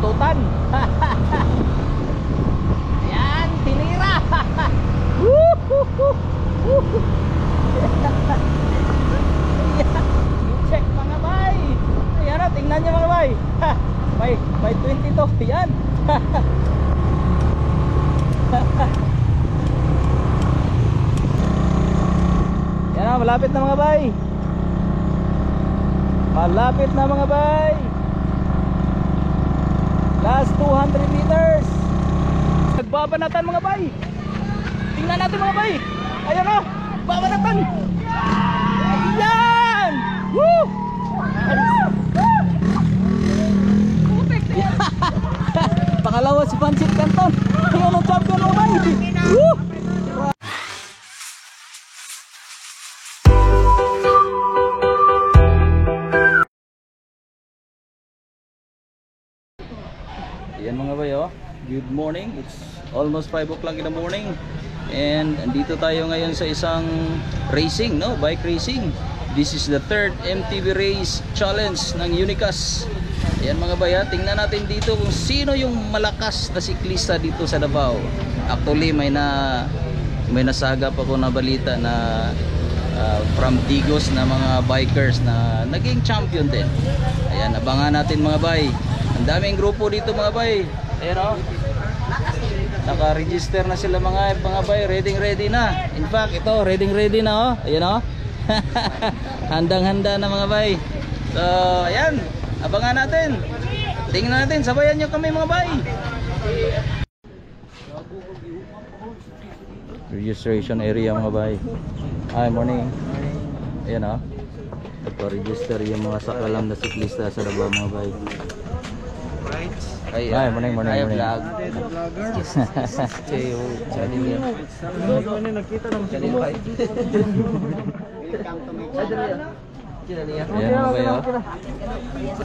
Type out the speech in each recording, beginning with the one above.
buntutan. Ayan, tinira. Woo! Check mga bay. Ayan o, tingnan nyo mga bay. May 22. Ayan. Ayan o, malapit na mga bay. Malapit na mga bay. Last 200 meters. Nagbabanatan mga bay. Tingnan natin mga bay. Ayan o, babanatan. Ayan. Woo! Pangalawa si Pancit Canton. Ayan ang champion mga bay. Woo! Ayan mga bay, oh. Good morning. It's almost 5 o'clock in the morning. And andito tayo ngayon sa isang racing, no? Bike racing. This is the third MTB Race Challenge ng Unicast. Ayan mga bay, ha? Tingnan natin dito kung sino yung malakas na siklista dito sa Davao. Actually may nasagap ako na balita na from Digos na mga bikers na naging champion din. Ayan, abangan natin mga bay. Ang daming grupo dito mga bay. Ayan o, naka-register na sila mga bay. Ready na. In fact ito, ready na o. Ayan o. Handang-handa na mga bay. So ayan, abangan natin. Tingnan natin, sabayan nyo kami mga bay. Registration area mga bay. Hi, morning. Ayan o, nagpa-register yung mga sakalam na siklista sa Davao mga bay. Ay, morning. Ay, vlog. Cheyo, channel niya. Nakita naman channel kay. Ayan mga bayo.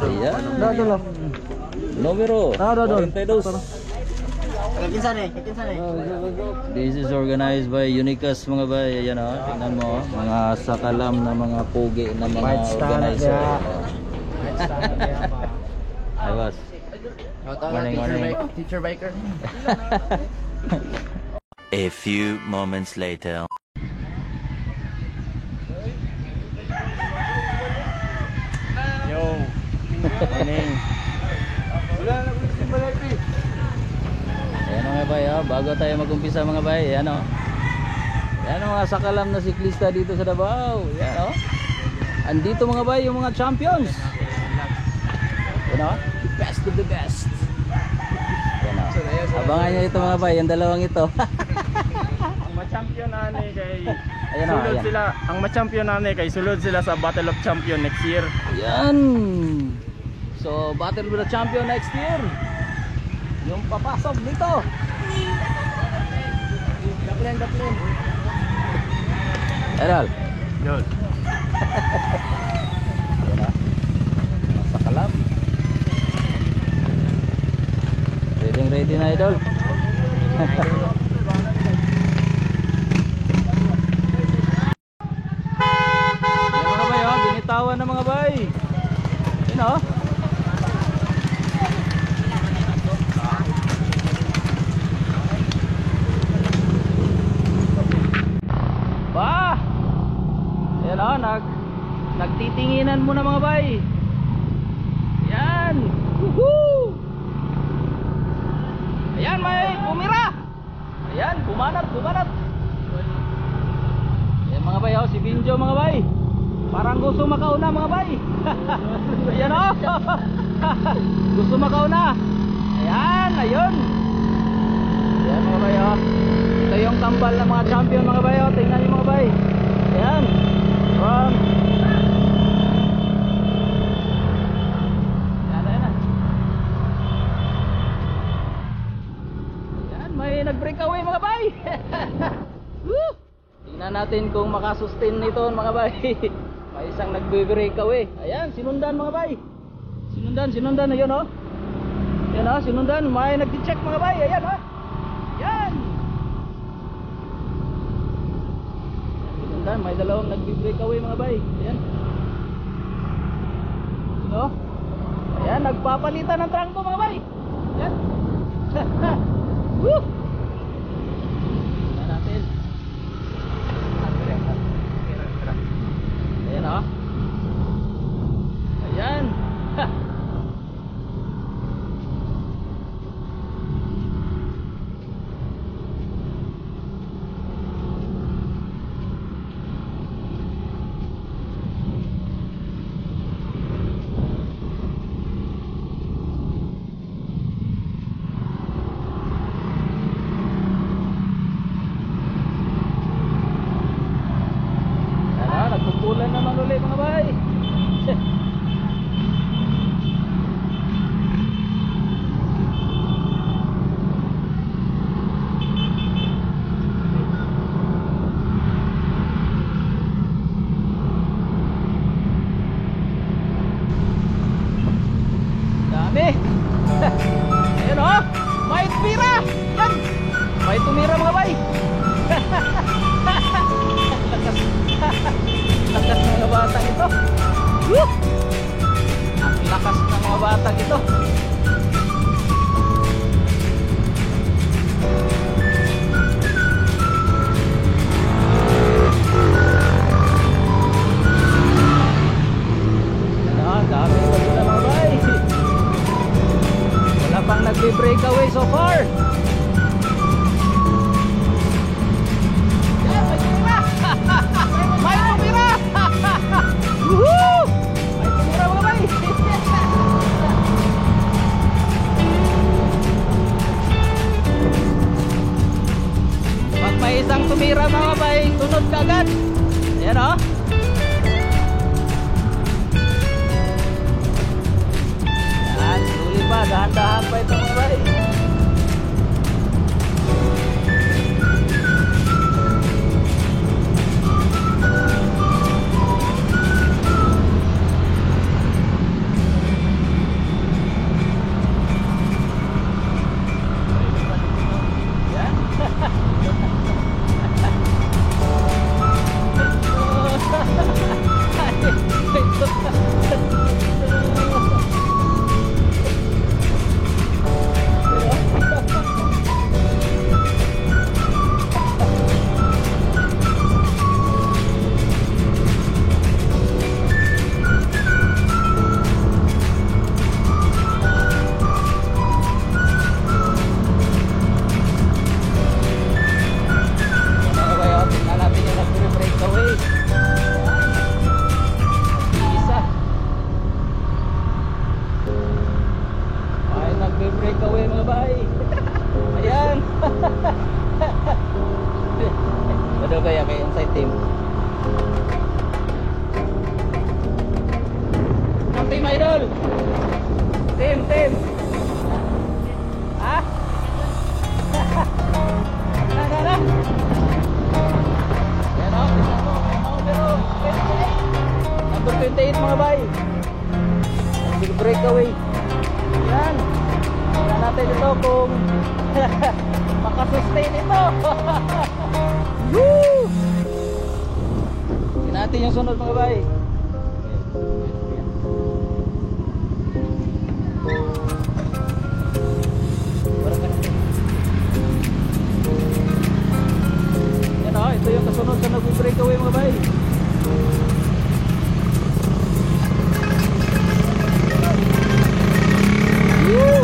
Ayan. Numero 42. This is organized by Unicast mga bay. Ayan o, tingnan mo. Mga sakalam na mga pugi na mga organizer. Ay boss. Morning. Teacher biker. A few moments later. Yo. Morning. Ayan mga bay, oh. Bago tayo mag-umpisa mga bay. Ayan o, ayan mga sakalam na siklista dito sa Davao. Ayan o, andito mga bay yung mga champions. Ayan o, the best of the best. Ayan o, abangan nyo ito mga bay, yung dalawang ito. Ang ma-champion nani kay Ayan o, sulod ayan. sila. Ang ma-champion nani kay sulod sila sa Battle of Champion next year. Ayan. So, battle with the champion next year. Yung papasok dito. Daplin. Errol. Yun. Ayan o, mga sakalam. Ready na idol. Ayan mga bay, oh. Binitawan na mga bay. Ayan o. Ba! Ayan o, nagtitinginan muna mga bay. Ayan. Woohoo! Ayan, may pumira. Ayan, bumanat. Ayan mga bay, oh, si Binjo mga bay. Parang gusto makauna mga bay. Ayan o. Gusto makauna. Ayan, ayun. Ayan mga bay, oh. Ito yung tambal ng mga champion mga bay, oh. Tingnan niyo mga bay. Ayan. Ayan. May nag-breakaway mga bay. Woo! Tingnan natin kung makasustain nito mga bay. May isang nagbe-breakaway. Ayan, sinundan mga bay. Sinundan. Ayun o. Ayan o, sinundan. May nag-check mga bay. Ayan o. Ayan. Sinundan, may dalawang nagbe-breakaway mga bay. Ayan. Ayan o. Ayan, nagpapalitan ng trangko mga bay. Yan. Woo! Tingnan natin. Ayan o. Ayan. Ha! Nagpupulan naman ulit mga bay. Dami. Ayan o. May tumira. Yan. May tumira mga bay. Lakas ng mga batang ito. Woo! Ang lakas ng mga batang ito. Ang dami pa sila mga bay. Wala pang nagbe-breakaway so far. May tumira! Woohoo! May tumira mga bay! Pag may isang tumira mga bay, sunod ka agad. Ayan o. Yan, tuloy pa, dahan-dahan pa ito mga bay. Breakaway mga bay. Ayan. Ano kaya kayo inside team? Ang team idol. Team. Ha? Na. Yan o. Number 28 mga bay. Breakaway. Yan. Tingnan natin ito kung makasustain ito. Woo! Tingnan natin yung sunod mga bay. Yan o, ito yung kasunod sa nag-breakaway mga bay. Woo!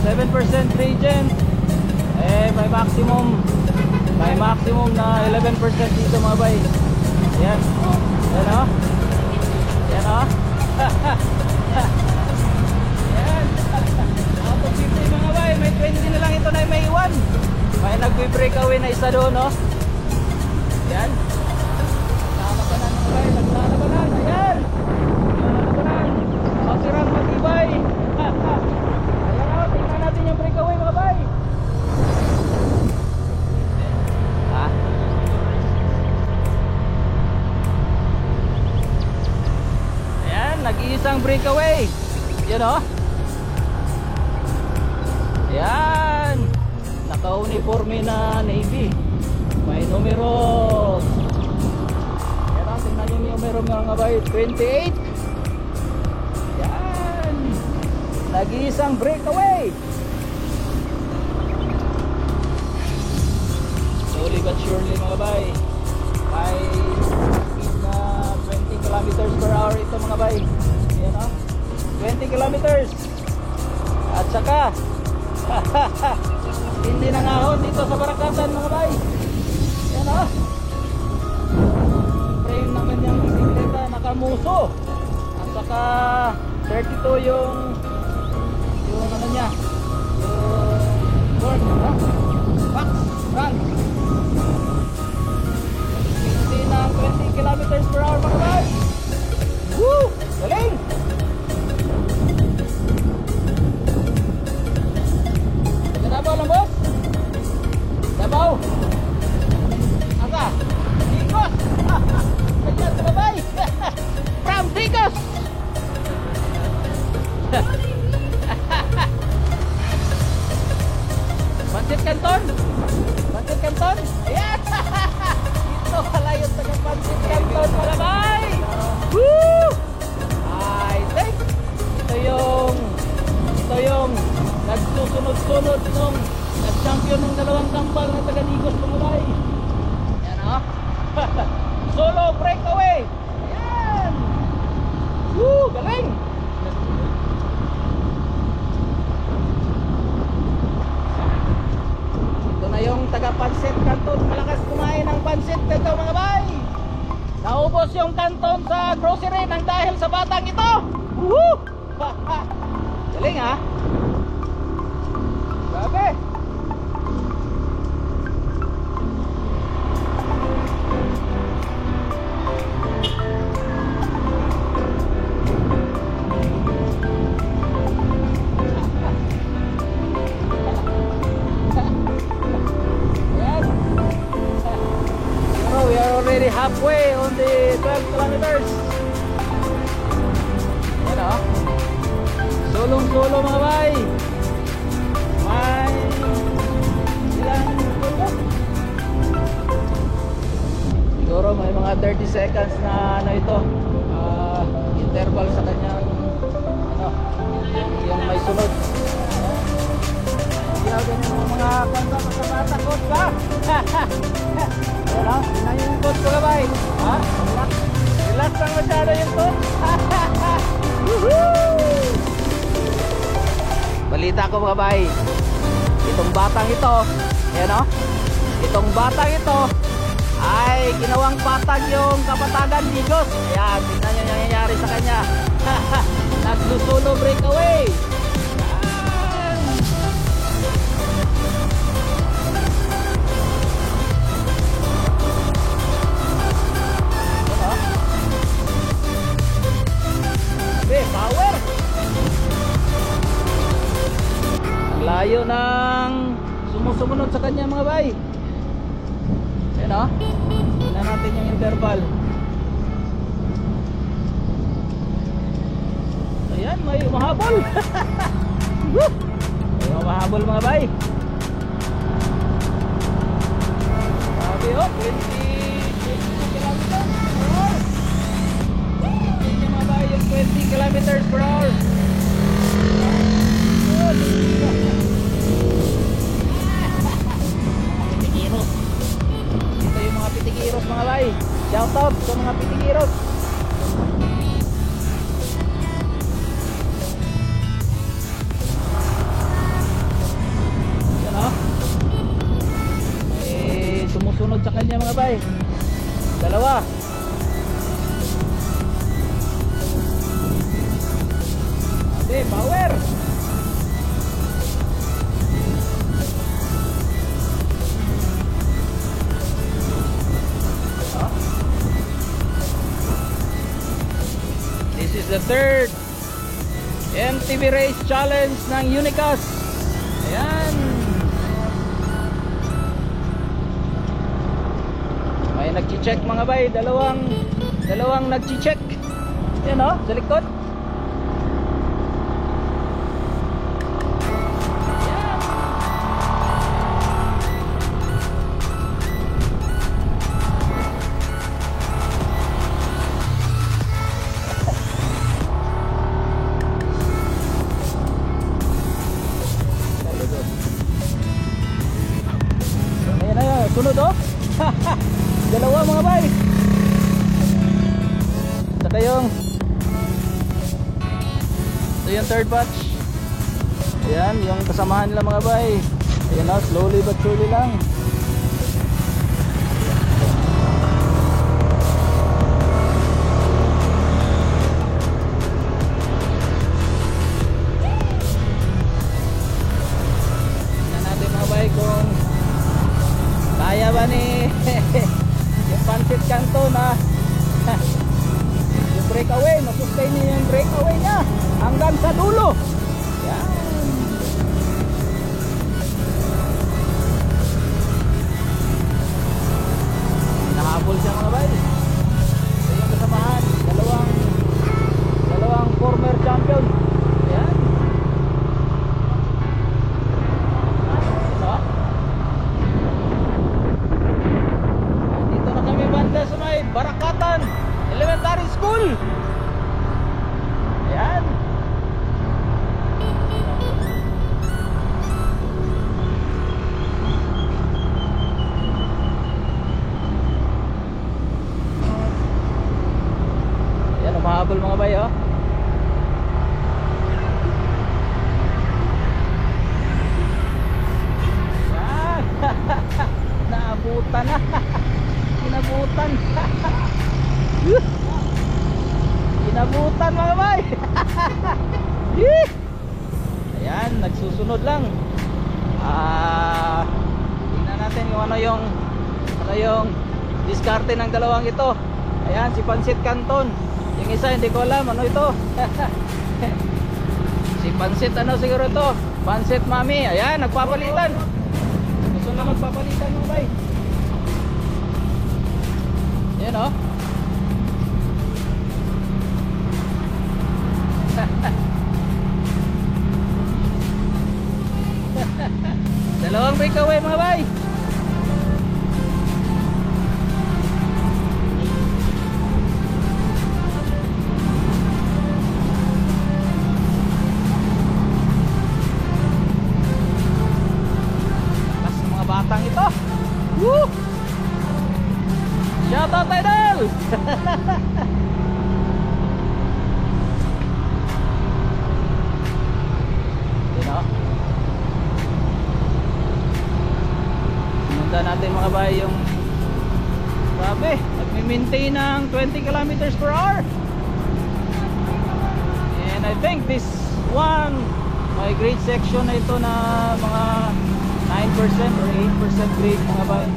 7% regen. Eh, may maximum na 11% dito mga bay. Yan. Yan o. Yan o. Yan. Out of 50 mga bay. May 20 na lang ito na may iwan. May nagbe-breakaway na isa doon, no? Yan. Naglalabanan mga bay. Naglalabanan. Ayan. Naglalabanan. Masirang matibay. Ayan o. Tingnan natin yung breakaway mga bay. Nag-iisang breakaway. Yan o. Yan. Naka-uniforme na Navy. May numero. Yan o. Tingnan yung numero mga bay. 28. Yan. Nag-iisang breakaway. Slowly but surely mga bay. May speed na 20 kilometers per hour ito mga bay. Yan o. 20 kilometers. At saka hindi nangahon dito sa barakatan mga bay. Yan o. Frame ng kanyang bisikleta nakamuso. At saka 32 yung ano niya, yung board, box, front. Hindi ng 20 kilometers per hour mga bay. Woo! Galing! Dabaw lang boss? Dabaw! Asa? Dikos! Kanya sa babay! From Dikos! Pancit Canton! Pancit Canton! Ayan! Ito pala yung taga Pancit Canton mga bay! Woo! I think ito yung nagsusunod-sunod nung nag-champion ng dalawang tambal na taga Digos mga bay. Yan o. Solo breakaway. Yan. Woo! Galing. Ito na yung taga Pancit Canton. Malakas kumain ng pancit dito mga bay. Naubos yung kanton sa grocery nang dahil sa batang ito. Woo! Galing ha. Grabe. Yes. So we are already halfway on the 12 kilometers. Yan o. Sulong-sulo mga bay. May ilang siguro may mga 30 seconds na ano ito, interval sa kanyang ano, yung may sunod. Ginagawa yung mga kanta sa matakot ba? Ano? Tingnan yung coach ko gabay. Ha? Relax lang masyado yung coach. Woohoo! Balita ko mga bay, itong batang ito, yan o, itong batang ito ay ginawang patag yung Kapatagan Digos. Ayan, tingnan nyo yung nangyayari sa kanya. Nagsusulo breakaway. Yan. Yan o. Sabi, power. Layo ng sumusunod sa kanya mga bay. Yan o. Tingnan natin yung interval. Ayan, may umahabol. May umahabol mga bay. Sabi o, 20 kilometers per hour. Tingnan nyo mga bay yung 20 kilometers per hour. Pitigiros. Ito yung mga pitigiros mga bay. Shout out sa mga pitigiros. This is the third MTB Race Challenge ng Unicast. Ayan. May nagchi-check mga bay, dalawang nagchi-check. Yan oh, sa likod. Ayan. Ayan na, sunod oh. Dalawa mga bay. Saka yung ito yung third batch. Ayan, yung kasamahan nila mga bay. Ayan na, slowly but surely lang. Tingnan natin mga bay kung kaya ba ni yung Pancit Canton na yung breakaway, masustain niya yung breakaway niya hanggang sa dulo. Yan. Nahabol siya mga bay. Ito yung kasamahan, dalawang former champion. Yan. Ito. Dito na kami banda sa may Barakatan Elementary School. Ayan. Ayan, umahabol mga bay oh. Ayan. Naabutan na. Inabutan. Inabutan mga bay. Ayan, nagsusunod lang. Tingnan natin kung ano yung diskarte ng dalawang ito. Ayan, si Pancit Canton. Yung isa hindi ko alam ano ito. Si Pancit ano siguro ito? Pancit Mami. Ayan, nagpapalitan. Gusto na magpapalitan mga bay. Ayan oh. Dalawang breakaway mga bay. Mas mga batang ito. Woo! Shout out Idol. Sundan natin mga bay yung grabe, nagmi-maintain ng 20 kilometers per hour. And I think this one may grade section na ito na mga 9% or 8% grade mga bay.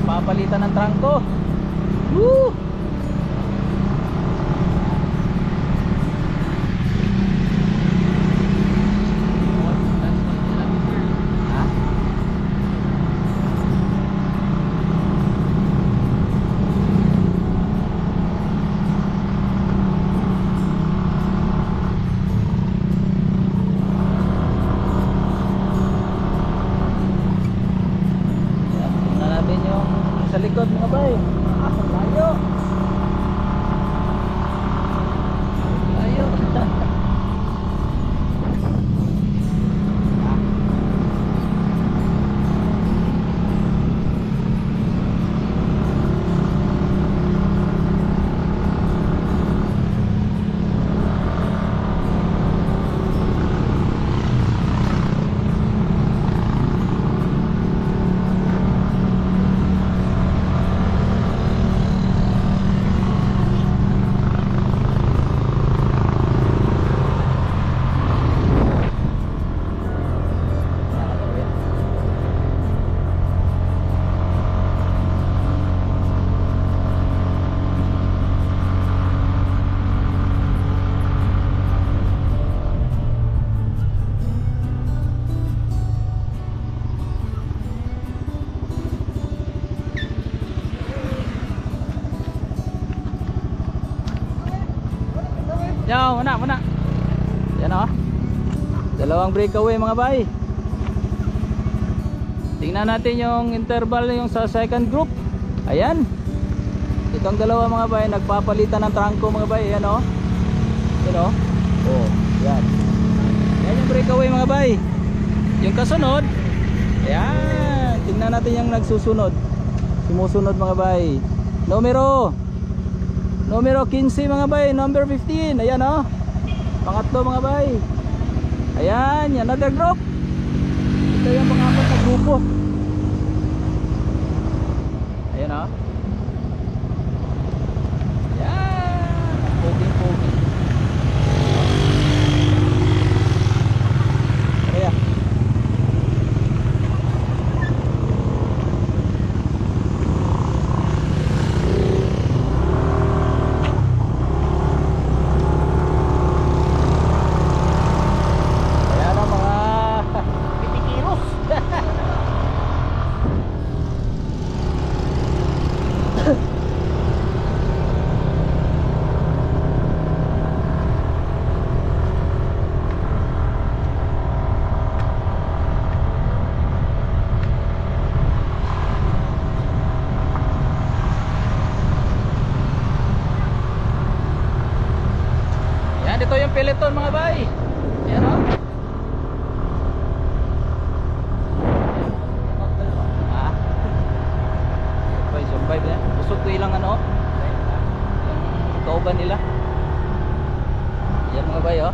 Papalitan ng trangko. Woo! Tingnan natin yung sa likod mga bay. Layo. Yo, muna. Yan o. Dalawang breakaway mga bay. Tingnan natin yung interval yung sa second group. Ayan. Itong dalawa mga bay, nagpapalitan ng trangko mga bay. Ayan o. Yan o. Oh, yan. Yan yung breakaway mga bay. Yung kasunod, ayan. Tingnan natin yung nagsusunod. Sumusunod mga bay. Numero 15 mga bay. Number 15. Ayan o. Pangatlo mga bay. Ayan, another group. Ito yung pangapat na grupo. Ayan o. Ayan. Pogi. Kaya ito yung peloton mga bay. Ayan o. Survive yan. Busog ko ilang ano. Yung kauban nila. Ayan mga bay o.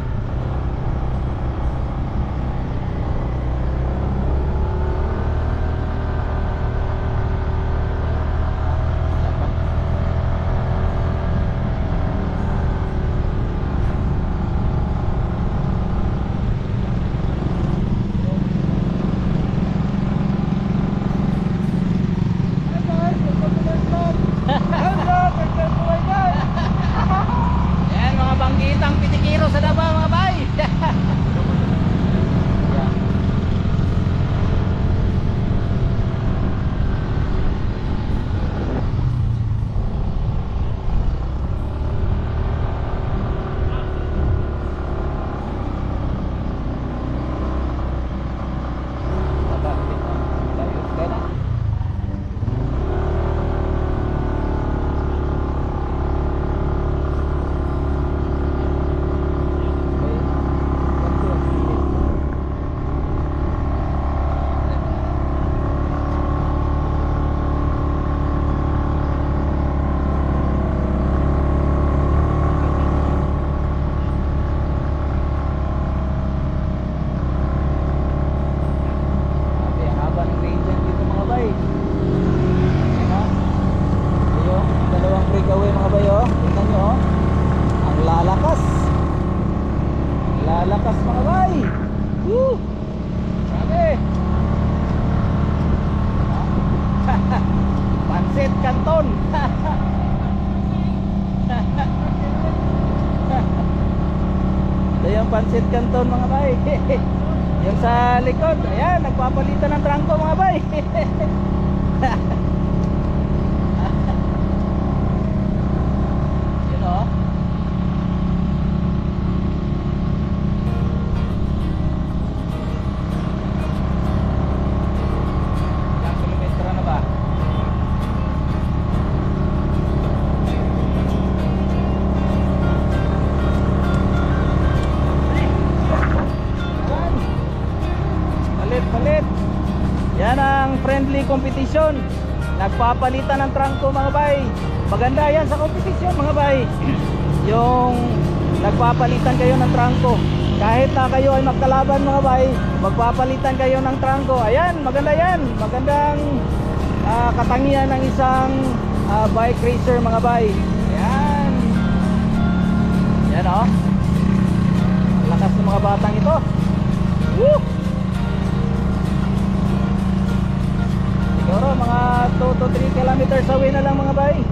Lalakas mga bay. Woo! Grabe. Pansit Canton. Ito yung Pansit Canton mga bay. Yung sa likod, ayan, nagpapalitan ng trangko mga bay. Yun o. Ilang kilometro na ba? Palit. Yan ang friendly competition. Nagpapalitan ng trangko mga bay. Maganda yan sa competition mga bay. Yung nagpapalitan kayo ng trangko. Kahit na kayo ay magkalaban mga bay, magpapalitan kayo ng trangko. Ayan, maganda yan. Magandang katangian ng isang bike racer mga bay. Ayan. Yan o. Lakas ng mga batang ito. Woo! Siguro mga 2 to 3 kilometers away na lang mga bay.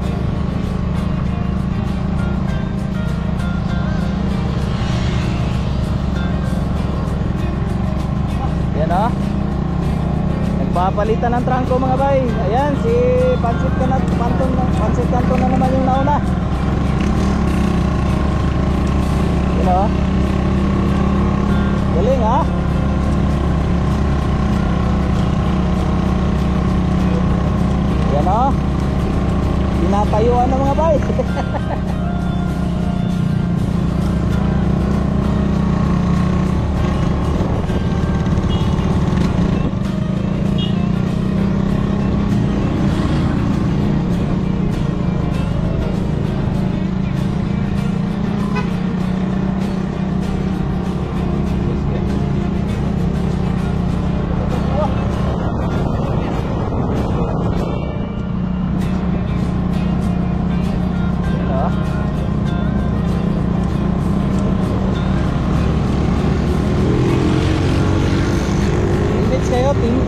Yan o. Nagpapalitan ng trangko mga bay. Ayan si Pansit Canton na naman yung nauna. You know? Galing ha? Yan o. Pinatayuan ng mga bike.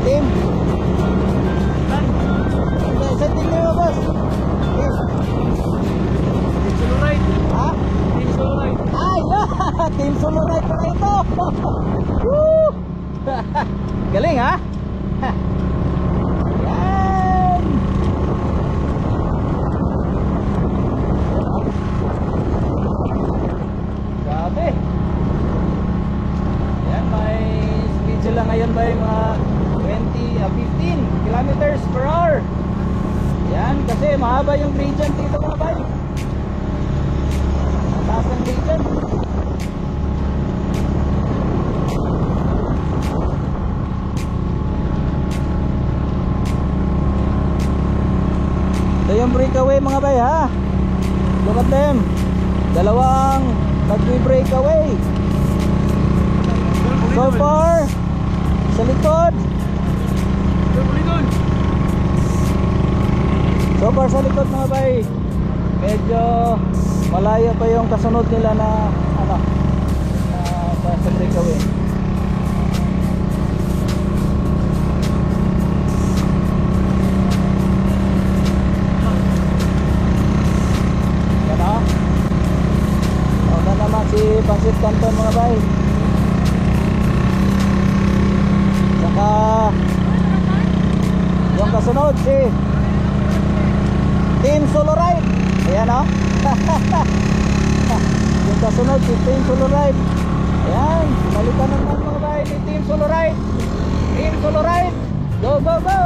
Team. Sa team nyo, boss. Team Solo Ride. Ha? Team Solo Ride. Ay, Team Solo Ride pala ito. Woo! Galing ha? Yan. Grabe. Yan, may schedule lang ngayon ba yung mga 15 kilometers per hour. Yan, kasi mahaba yung gradient dito mga bay. Mataas ang gradient. Ito yung breakaway mga bay ha. Look at them. Dalawang nagbe-breakaway. So far, sa likod. So far sa likod mga bay, medyo malayo pa yung kasunod nila na ano, sa breakaway. Yan o. Una naman si Pansit Canton mga bay. Saka yung kasunod si Team Solo Ride. Ayan o. Yung kasunod si Team Solo Ride. Ayan, balikan naman mga bay ni Team Solo Ride. Team Solo Ride, go go go.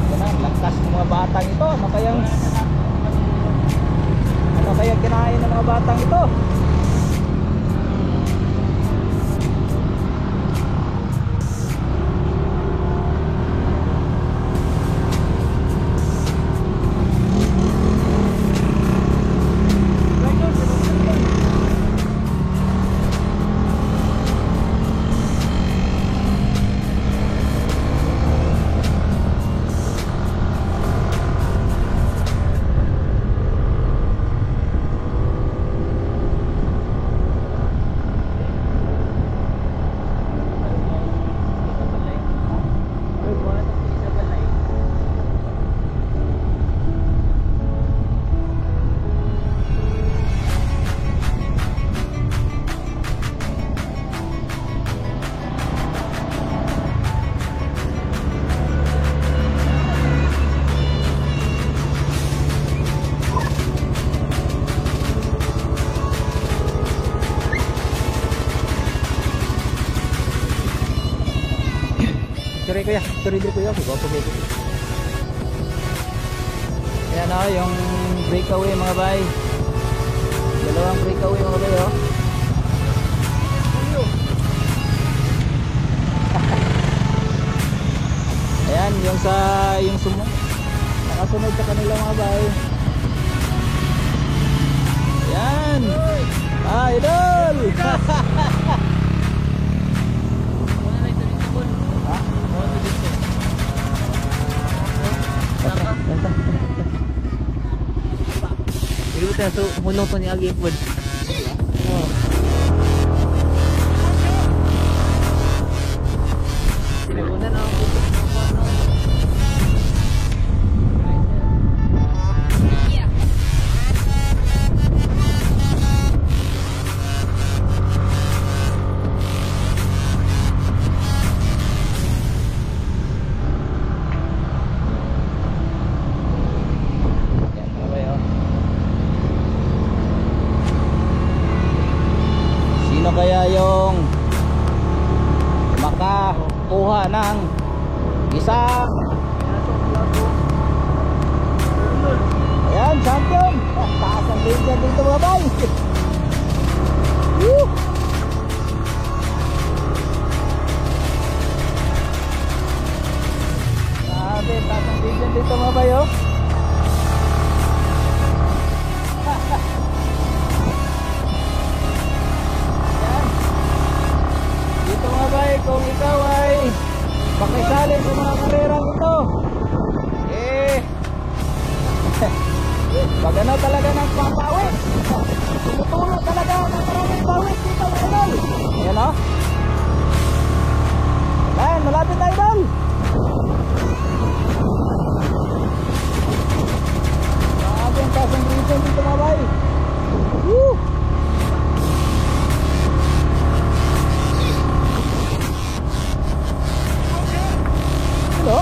Yan ang lakas ng mga batang ito. Ano kayang kinain ng mga batang ito? Sorry kuya, guwapo kayo. Ayan o, yung breakaway mga bay. Dalawang breakaway mga bay o. Ayan, yung sumo nakasunod sa kanila mga bay. Ayan. Idol. Ilutan so hunong to ni agi pod. Oh. Sinunan na ako. kuha ng isang ayan, champion. Taas ang grade niya dito mga bay. Woo! Grabe, taas ang grade niya dito mga bay, oh. Ayan. Dito mga bay, kung ikaw ay pakisali sa mga karerang ito, pag ano talaga ng papawis, tumutulog talaga ng maraming pawis dito mga idol. Ayan o. Ayan, malapit na idol. Grabe ang taas ang region dito mga bay. Woo! Hello?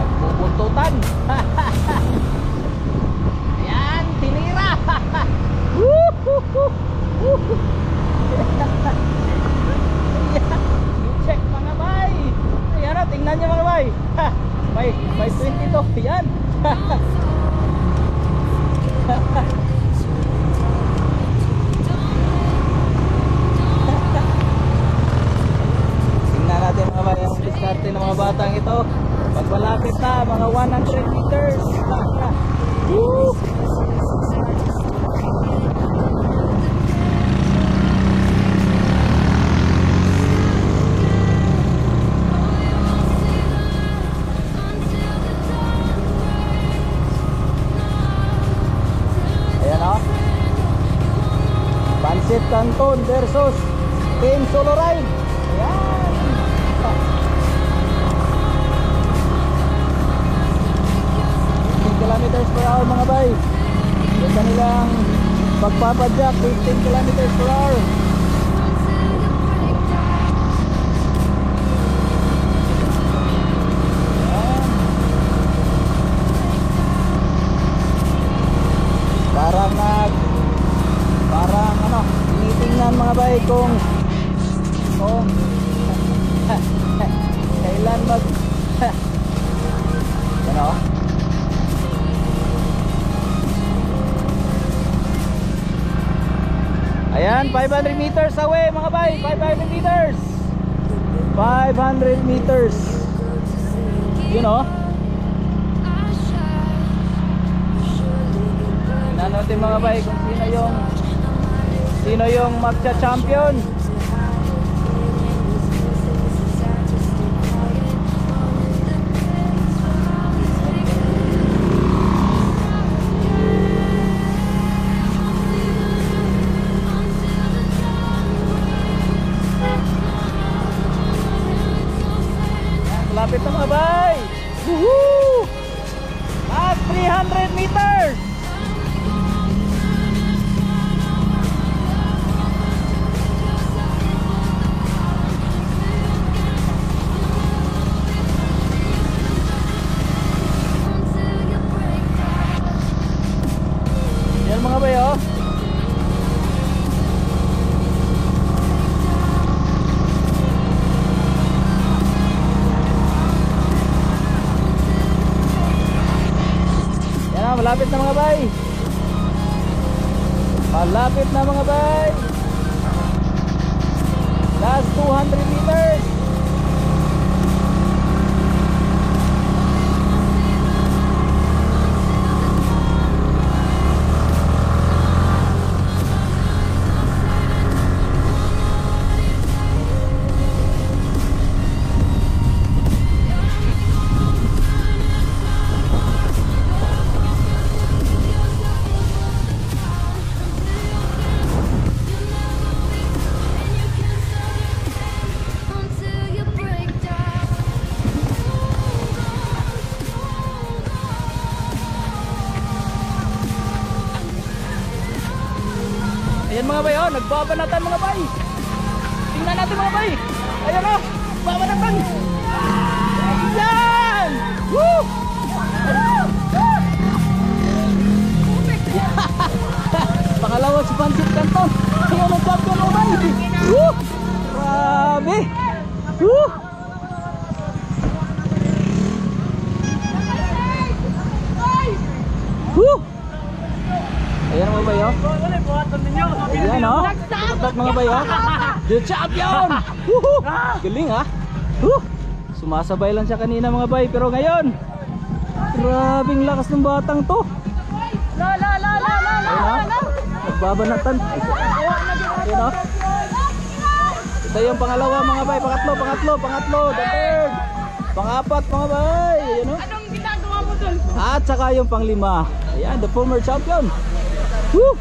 Nagpupuntutan. Ayan, tinira. Check mga bay. Ayan o, tingnan nyo mga bay. May 22. Ayan. Tingnan natin mga bay ang diskarte ng mga batang ito. Pag malapit na, mga 100 meters. Woo! Ayan o. Pancit Canton versus Team Solo Ride. Ayan. 15 kilometers per hour mga bay. Yung kanilang pagpapadyak 15 kilometers per hour. Ayan. Parang ano, tinitingnan mga bay kung kailan mag ano. Ayan, 500 meters away mga bay, 500 meters. 500 meters. You know. Tingnan natin mga bay kung sino yung magcha-champion. Lapit na mga bay. Woohoo! Last 300 meters. Yan mga bay oh. Malapit na mga bay. Malapit na mga bay. Last 200 meters. Ayan mga bay, oh, nagbabanatan mga bay. Tingnan natin mga bay. Ayan oh, babanatan. Ayan! Woo! Pangalawa si Pansit Canton. Ayan ang champion mga bay. Woo! Grabe! Woo! Woo! Ayan mga bay, oh. Ayan oh. Tutot mga bay, oh. The champion! Woohoo! Galing ha. Sumasabay lang siya kanina mga bay, pero ngayon grabing lakas ng batang to. Ayan oh. Nagbabanatan. Ayan oh. Ito yung pangalawa mga bay, pangatlo, the third, pangapat mga bay. Ayan oh. Anong ginagawa mo dun? At saka yung panglima. Ayan, the former champion. Woo!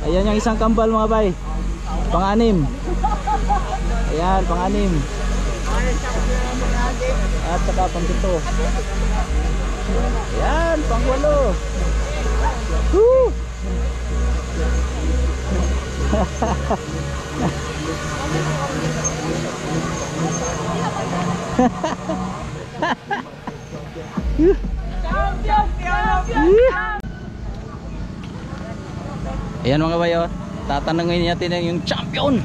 Ayan yung isang kambal mga bay. Pang-anim. Ayan, pang-anim. At saka pang-7. Ayan, pang-8. Woo! Ayan mga bayo, tatanungin natin yung champion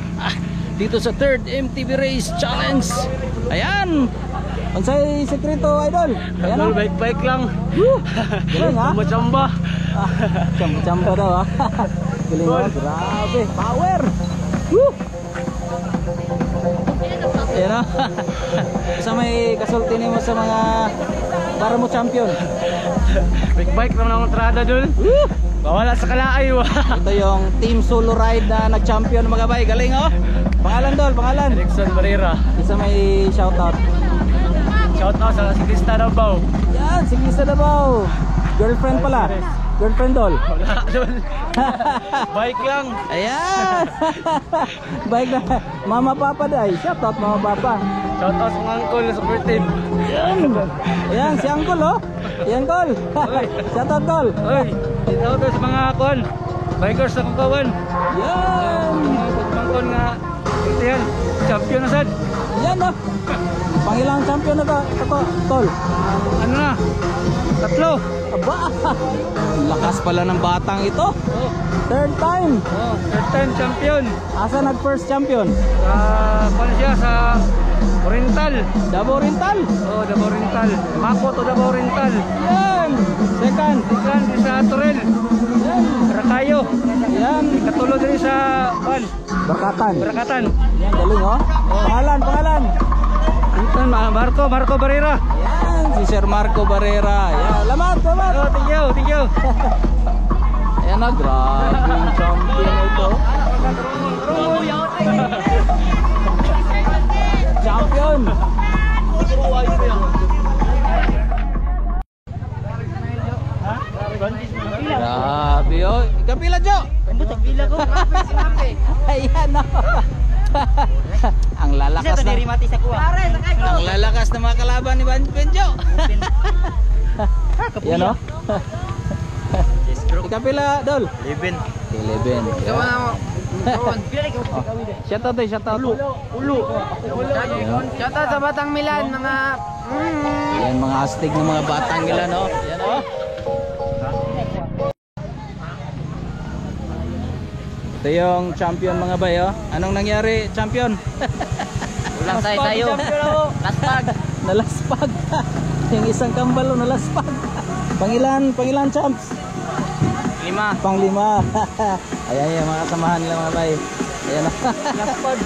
dito sa 3rd MTV Race Challenge. Ayan, ansay sekreto idol? Ayan Idol, bike lang. Galing ha? Chamba. Chamba daw ha. Galing ha, grabe, power. Woo! Ayan ha. Isa may kasulti mo sa mga para mo champion. Bike naman ang entrada dun. Bawala sa kalaay. Ito yung team solo ride na nag-champion mga bay. Galing oh. Pangalan dol, pangalan. Erickson Barrera. Isa may shoutout. Shout out sa Siklista Davao. Yan, Siklista Davao. Girlfriend pala. Girlfriend dol. Wala dun. Bike lang. Ayan. Baik na. Mama Papa day. Shoutout Mama Papa. Shout out sa mga uncle na support team. Ayan, si Uncle oh. Ayan, Col. Shoutout, Col. Oy, shout out sa mga kon. Bikers sa Kukawan. Yan. Pagmangkon nga. Ito yan. Champion na sad. Yan oh. Pangilang champion na to, Tol. Ano na? 3. Aba. Lakas pala ng batang ito. Oh. 3rd time. Oh, 3rd time champion. Asa nag-first champion? Paano siya sa Oriental. Davao Oriental. Oh, Davao Oriental. Mako to Davao Oriental. Yan. Second. Second din sa Torel. Yan. Rakayo. Yan. Katulo din sa Ban. Barakatan. Barakatan. Yan, galing oh. Pangalan. Ito, Marco Barrera. Yan, si Sir Marco Barrera. Yan, lamat. Oh, thank you. Ayan na, grabe yung champion na ito. Champion. Grabe oh. Kapila Jo. Pila ko. Ayan oh. Ang lalakas na. Pare, sakay ko. Ang lalakas na mga kalaban ni Benjo. Yan o. Kapila, Dol? 11. Gawa na mo. Shout out. Ulo. Shout out sa Batang Milan, mga Yan mga astig ng mga batang nila, no? Yan o. Ito yung champion mga bay, oh. Anong nangyari, champion? ulang tayo. Laspag. Nalaspag. Yung isang kambalo nalaspag. Pangilan champs? 5. Pang-5. Ayan yung mga kasamahan nila mga bay. Ayan o. Laspag.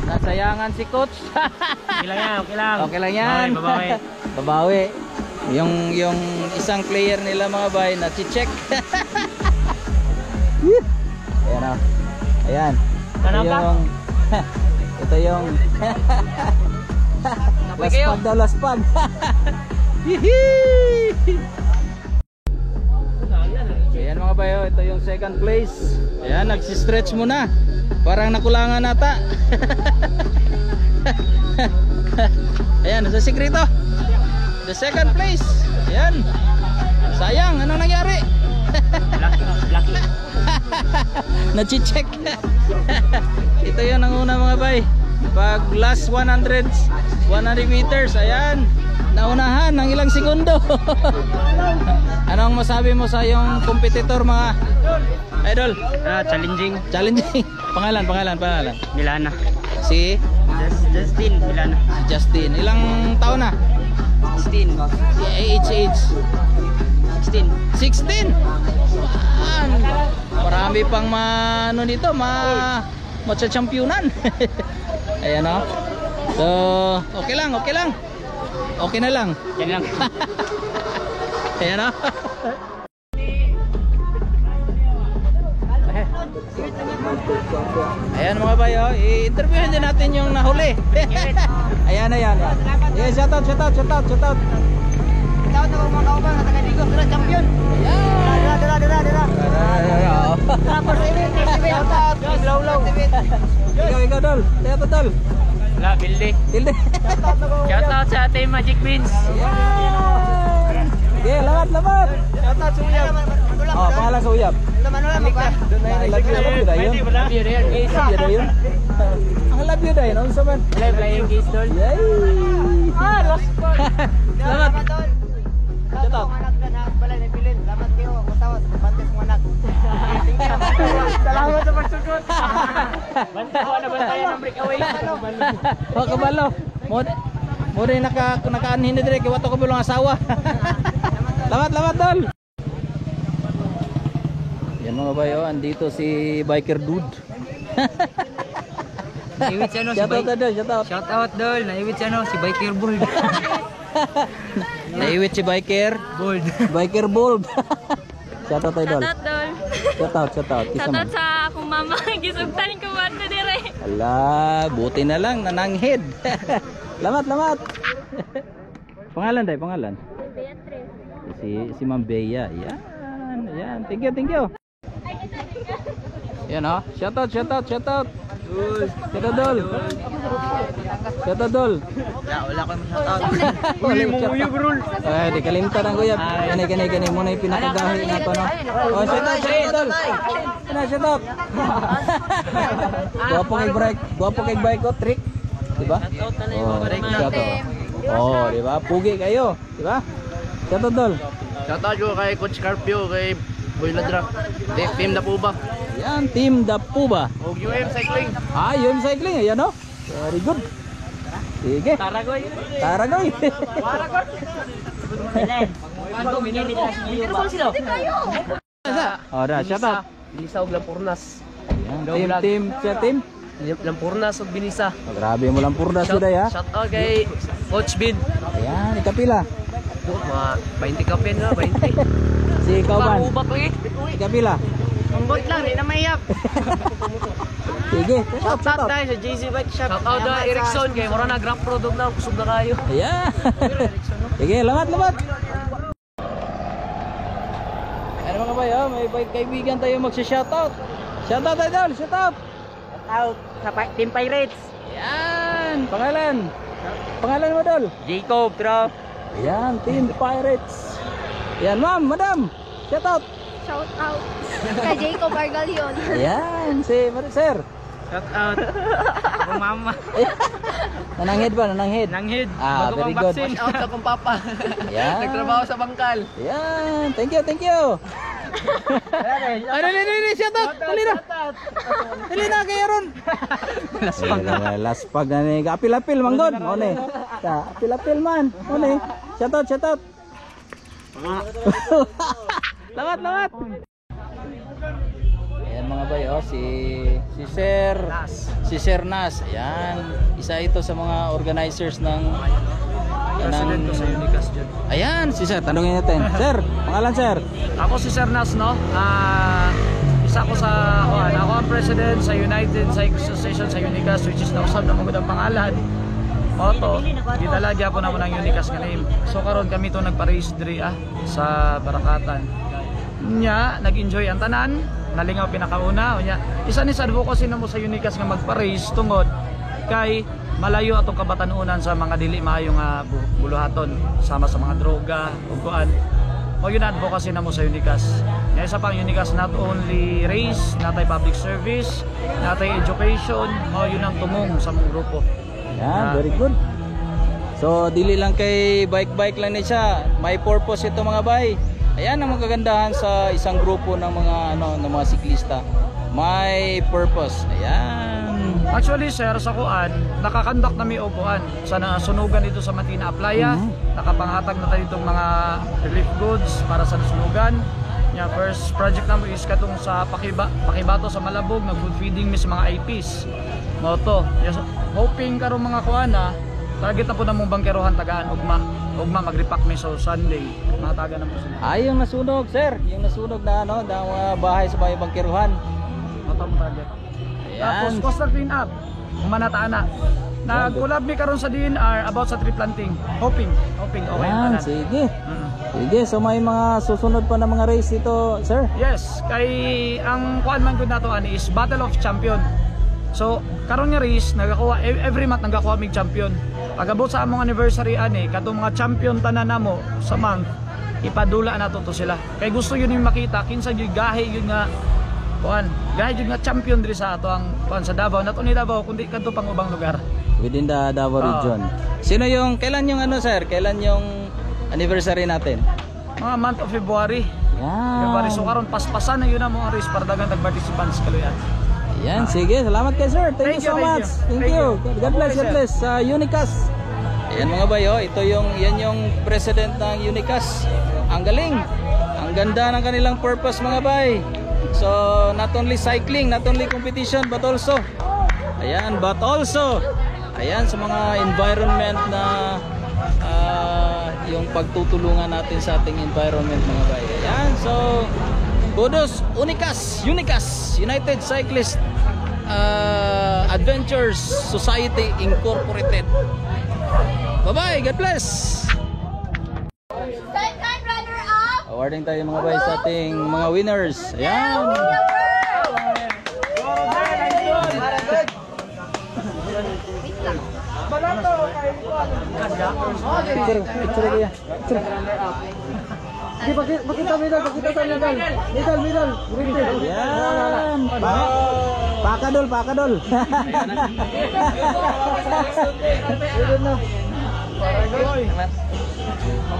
Nasayangan si coach. Okay lang. Okay lang yan. Babawi. Yung isang player nila mga bay na check. Ayan o. Ayan. Ito yung laspag daw, laspag. Ayan mga bayo, ito yung second place. Ayan, nagsistretch muna. Parang nakulangan nata. Ayan, sa sekreto. The second place. Ayan. Sayang, anong nangyari? Lucky. Nachi-check. Ito yung nanguna mga bay. Pag last 100 meters, ayan, naunahan ng ilang segundo. Anong masabi mo sa yung competitor mga idol? Challenging. Challenging. Pangalan. Milana. Si Justin Milana. Justin. Ilang taon na? 16. Age. 16. 16. Man, marami pang ano nito, matcha-championan. Ayan o. So, okay lang. Okay na lang. Yan lang. Ayan o. Ayan mga bayo, i-interviewin din natin yung nahuli. Ayan. Yeah, shout out. Shout out ako mga kauban na taga Digos, dira champion. Dira. Tapos TV shout out. Law. Ikaw Dol. Teto Dol. Wala, Billy. Tilde. Shout out sa ating Magic Beans. Okay, lamat. Shout out sa Uyab. Oh, pangalan sa Uyab. Manula mo ba? Love you dayon. Ang love you dayon. Ano sa man? Playing games doon. Yay! Salamat. Shout out. Anak ka na balay ni Pilin. Salamat kayo. Masawa sa kabantes mo anak. Salamat sa pagsugot. Bantayan ng breakaway. Oh, kabalo. Mo rin nakaanhin na dire kay wato ko bulong asawa. Lamat Dol. Yan mga bayo, andito si Biker Dude. Naiwit siya no, si Shout out Dol, shout out. Shout out Dol, naiwit siya no, si Biker Bold. Naiwit si Biker Bold. Biker Bold. Shout out Dol. Shoutout Dol. Shout out. Shoutout sa akong mama. Gisugtan ko man na dire. Ala, buti na lang nananghed. Lamat. Pangalan. Beatrice. Si Ma'am Bea. Yan. Thank you. Yan oh. Shout out. Shout out Dol. Wala ko shout out. Uli mo uyog bro. Ay, di kalimtan ang uyab. Kani muna yung pinakagahi na ko no. Oh, shout out Dol. Shout out. Guwapo kay bike ko trick. Diba? Oh, shout out. Oh, diba? Pugi kayo, diba? Shout out Dol. Shout out ko kay Coach Carpio, kay Boy Ladra. Team na po ba? Yan, Team Dapuba. O UM Cycling. UM Cycling, ayan o. Very good. Sige. Taragoy. Oh, da, shout out. Binisa og Lampurnas. Team. Lampurnas og Binisa. Oh, grabe mo lang purda suday ha. Shout out kay Coach Bin. Ayan, ikapila. Mga 20 kapin na, 20. Si Kauban. Ubak lagi. Ikapila. Ang bot lang, di na mayap. Sige, Shout out tayo sa JZ Bike Shop. Shout out na Erickson kay mura na grab product na kusog na kayo. Ayan. Sige, lamat. Ano mga bayo, may kaibigan tayo magsa-shoutout. Shoutout tayo Dol, shoutout. Out sa Team Pirates. Ayan, pangalan mo Dol. Jacob, bro. Ayan, Team Pirates. Ayan, ma'am, madam, shoutout. Shout out kay Jacob Argalion. Ayan, si Sir. Shout out. Akong mama. Nananghead ba? Nananghead? Nanghid. Ah, very good. Shout out akong papa. Ayan. Nagtrabaho sa bangkal. Ayan, thank you. Ay, dali, shoutout. Dali na kayo ron. Last pag na ni apil manggod. One. Apil man. One. Shoutout. Lamat. Ayan mga bayo, si Sir Nas. Ayan, isa ito sa mga organizers ng President ko sa Unicas dyan. Ayan, si Sir, tanungin natin. Sir, pangalan Sir? Ako si Sir Nas, no? Isa ko sa, ako ang president sa United Cycle Association sa Unicas, which is nausap na magandang pangalan. Oto, gitalagi ako naman ang Unicas ka name. So karon kami to nagpa-race diri sa Barakatan. Nya, nag-enjoy ang tanan, nalingaw pinakauna. Nya, isa ni sa advocacy namo sa Unicas nga magpa-race tungod kay malayo atong kabatanunan sa mga dili maayo nga buluhaton sama sa mga droga ug kuan. mo yun advocacy na mo sa Unicast. Yung isa pang Unicast not only race, natay public service, natay education, mo yun ang tumong sa mong grupo. Yan, very good. So dili lang kay bike lang ni siya, may purpose ito mga bay. Ayan ang magagandahan sa isang grupo ng mga ng mga siklista. May purpose. Ayan. Actually sir, sa kuan, nakakandak na may upuan sa nasunugan dito sa Matina Aplaya. Nakapanghatag na tayo itong mga relief goods para sa nasunugan. Yung first project namin is katong sa Pakibato sa Malabog, nag-food feeding mi sa mga IPs. Moto, yes, hoping karong mga kuan na target na po na mong bangkerohan tagaan ugma mag-repack mi so Sunday. Mataga na po sila. Ay, yung nasunog, sir. Yung nasunog na na mga bahay sa may bangkiruhan. Moto mo target. Tapos Ayan. coastal clean up, manataan na. Nag-collab mi karon sa DNR about sa tree planting. Hoping okay Ayan, na. sige. Sige, so may mga susunod pa na mga race dito, sir. Yes, kay ang kuan man gud nato ani is Battle of Champion. So, karon nga race nagakuha every month nagakuha mig champion. Pagabot sa among anniversary ani, katong mga champion tanan namo sa month, ipadula nato to sila. Kay gusto yun yung makita kinsa gyud gahi yun nga kuan, gahi yun nga champion diri sa ato ang kuan sa Davao, not only Davao kundi kadto pang ubang lugar. Within the Davao region. Sino yung, kailan yung sir? Kailan yung anniversary natin? Mga month of February. Yan. February so karon paspasan na yun ang mga race para dagan tag-participants kaluyan. Yan, sige. Salamat kay sir. Thank you so much. Thank you. God bless, God bless. Unicast. Ayan mga bayo, yan yung president ng Unicast. Ang galing. Ang ganda ng kanilang purpose mga bay. So, not only cycling, not only competition, but also, ayan, sa mga environment na yung pagtutulungan natin sa ating environment mga bay. Ayan, so, kudos, Unicast, United Cyclist Adventures Society Incorporated. Bye-bye, God bless! Second runner-up! Awarding tayo mga bay sa ating mga winners. Ayan! Picture kuya. Pakita medal sa medal. Medal. Yan. Pakadol.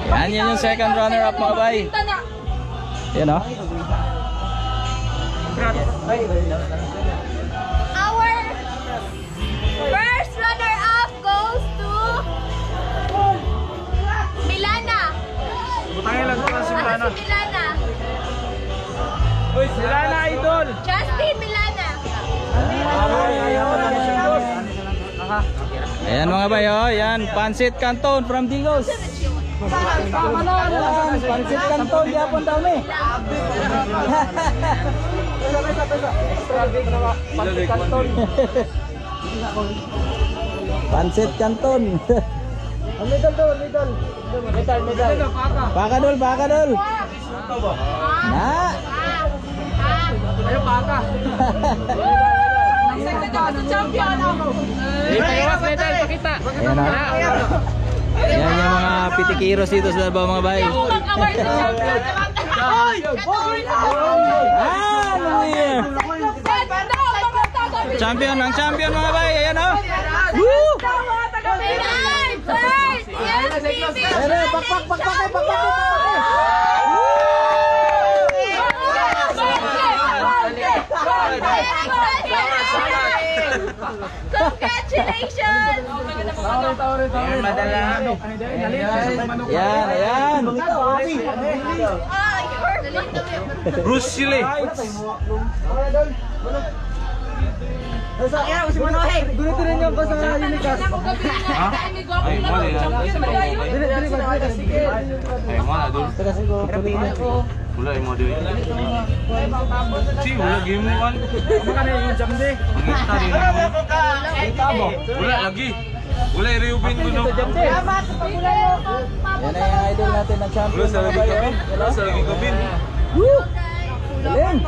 Yan yung second runner up mga bay. Yan o. Our first runner-up goes to Milana. Butangin lang ko si Milana. Milana. Milana idol. Justin Milana. Ayan mga bay o. Yan. Pansit Canton from Digos. Pansit Canton. Yapon daw ni. Pansit Canton. Medal. Pakadol. Na. Ayo paka. Medal pakita. Ayan o. Yan yung mga pitikiros dito sa Davao mga bay. Champion mga bay. Ayan o. Woo! Congratulations! Yan. Bruce Chile. Gulitin rin yung basta Unicast. Ay, mali lang. Ay, mana dul. Wala yung model. Si, wala game mo kan. Maka na yung jam de. Pagkita rin mo. Wala lagi. Wala i-reubin ko no. Yan na yung idol natin ng champion Wala sa mga lagi bay. kabin. Wala sa lagi kabin. Woo! Galing!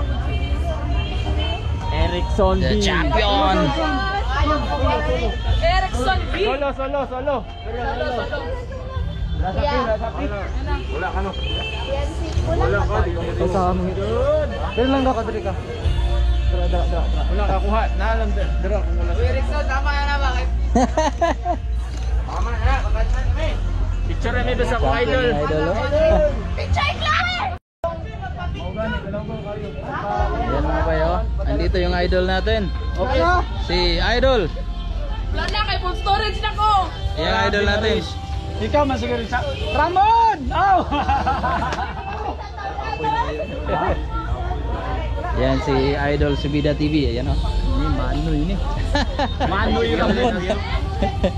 Erickson The champion! Erickson B. Solo. Wala ka no. Wala ka, di ka mo. Sa amin. Pero lang ka diri ka. Dra. Wala ka kuha. Naalam dira kung wala. Erickson, tama na bakit? Tama na, pagkatsan kami. Picture na nito sa akong idol. Idol, oh. Yan mga bay, oh. Andito yung idol natin. Okay. Si Idol. Wala na, kay full storage na ko. Yung idol natin. Ikaw masiguro sa Ramon! Oh! Yan si Idol Subida TV. Ayan, oh. Ini mano ini. Mano yung Ramon.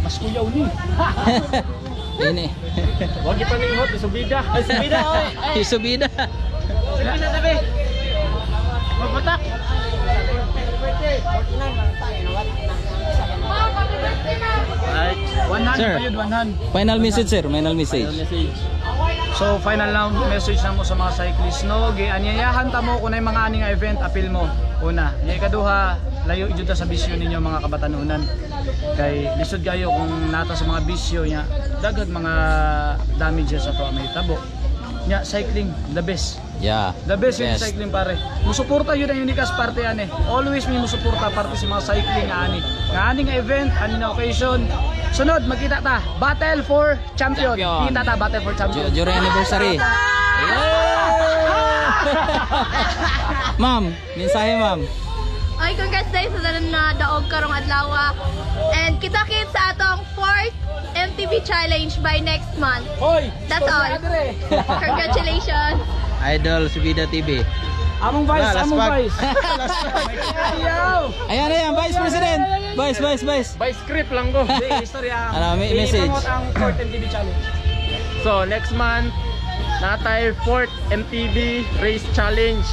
Mas kuyaw ni. Ini. Wag ipaninghot, subida. Ay, subida oy. Si Subida. Subida tabi. Magpatak. Right. 100 Sir. pa yun, 100. Final message, sir. Final message. So final na message na mo sa mga cyclist no, gianyayahan ta mo kunay mga aning event appeal mo. Una, nya ikaduha, layo jud ta sa bisyo ninyo mga kabatanunan. Kay lisod kayo kung nata sa mga bisyo nya, dagag mga damages sa to may tabo. Nya cycling the best. Yeah. The best yung Best. cycling pare. Musuporta yun ang Unicast parte ani. Always may musuporta parte sa mga cycling nga ani. Nga ani nga event, ani na occasion. Sunod magkita ta, battle for champion. Champion. Kita ta battle for champion. During anniversary. Ma'am, mensahe ma'am. Ay, congratulations sa na daog karong adlaw. And kita-kit sa atong 4th MTV challenge by next month. Hoy, That's all. Congratulations. Idol Subida TV. Among vice, Last among pag. vice. Ayaw. Ayan, Vice President. Vice. By script lang ko. Istorya. Ano, may message. Ipangot ang 4th MTV challenge. So next month, natay 4th MTV Race Challenge.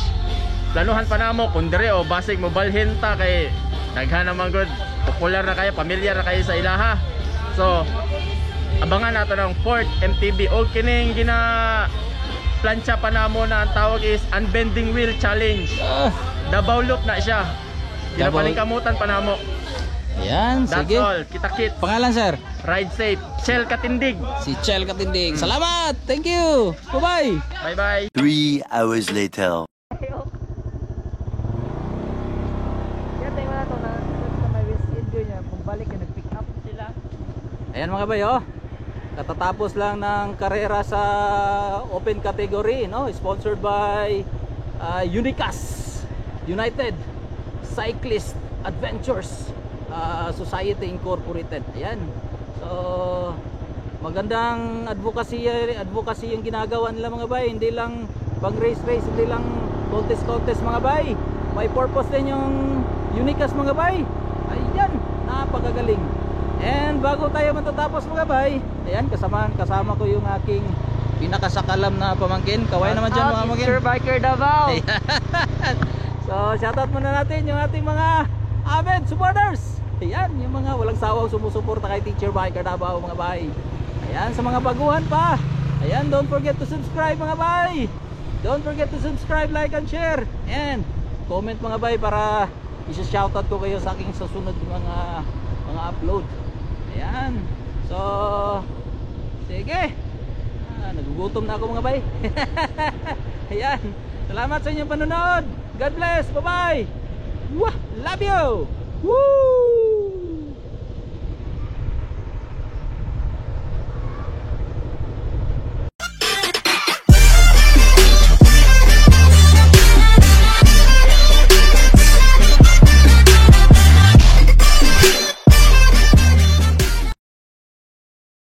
Planuhan pa namo kung dire o basig mo balhin ta kay daghan naman good. Popular na kayo, pamilyar na kayo sa ilaha. So abangan nato ng 4th MTV. O kining gina plancha pa namo na ang tawag is Unbending Wheel Challenge. Davao Loop na siya. Ginapaling kamutan pa namo. Ayan, That's sige. all. Kita-kit. Pangalan, sir? Ride safe. Shell Katindig. Si Chel Katindig. Salamat! Thank you! Bye-bye! Bye-bye. 3 hours later. Kaya tayo na to na may West Indio niya. Kung balik yan, nag-pick up sila. Ayan mga bayo. Katatapos lang ng karera sa open category, no? Sponsored by Unicast United Cyclist Adventures Society Incorporated. Ayan. So magandang advocacy yung ginagawa nila mga bay. Hindi lang pang race, hindi lang contest mga bay. May purpose din yung Unicast mga bay. Ayan, napakagaling. And bago tayo matatapos mga bay, ayan, kasama ko yung aking pinakasakalam na pamangkin. Kaway naman dyan mga pamangkin. Biker Davao. So shoutout muna natin yung ating mga avid supporters. Ayan, yung mga walang sawang sumusuporta kay Teacher Biker Davao mga bay. Ayan, sa mga baguhan pa, ayan, don't forget to subscribe mga bay. Don't forget to subscribe, like and share. And comment mga bay para isa-shoutout ko kayo sa aking susunod mga upload. Ayan. So sige. Nagugutom na ako mga bay. Ayan. Salamat sa inyong panonood. God bless. Bye-bye. Wah, love you. Woo!